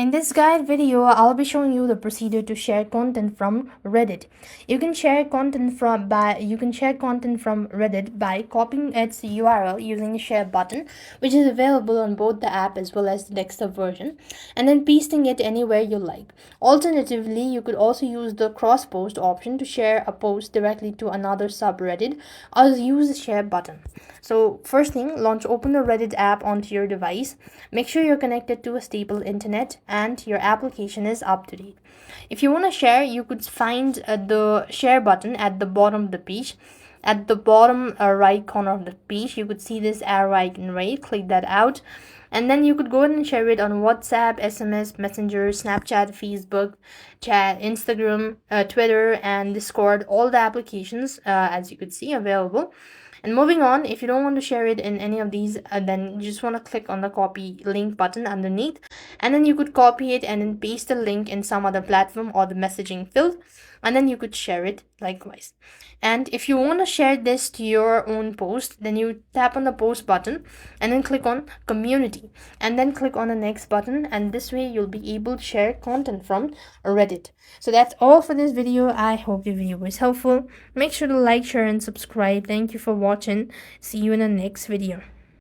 In this guide video, I'll be showing you the procedure to share content from Reddit. You can share content from Reddit by copying its URL using the share button, which is available on both the app as well as the desktop version, and then pasting it anywhere you like. Alternatively, you could also use the Crosspost option to share a post directly to another subreddit or use the share button. So first thing, open the Reddit app onto your device. Make sure you're connected to a stable internet and your application is up to date. If you want to share, you could find the share button at the bottom of the page. At the bottom right corner of the page, you could see this arrow icon, right? Click that out. And then you could go ahead and share it on WhatsApp, SMS, Messenger, Snapchat, Facebook, chat, Instagram, Twitter, and Discord. All the applications, as you could see, available. And moving on, if you don't want to share it in any of these, then you just want to click on the copy link button underneath, and then you could copy it and then paste the link in some other platform or the messaging field, and then you could share it likewise. And if you want to share this to your own post, then you tap on the post button and then click on community and then click on the next button, and this way you'll be able to share content from Reddit. So that's all for this video. I hope the video was helpful. Make sure to like, share, and subscribe. Thank you for watching. See you in the next video.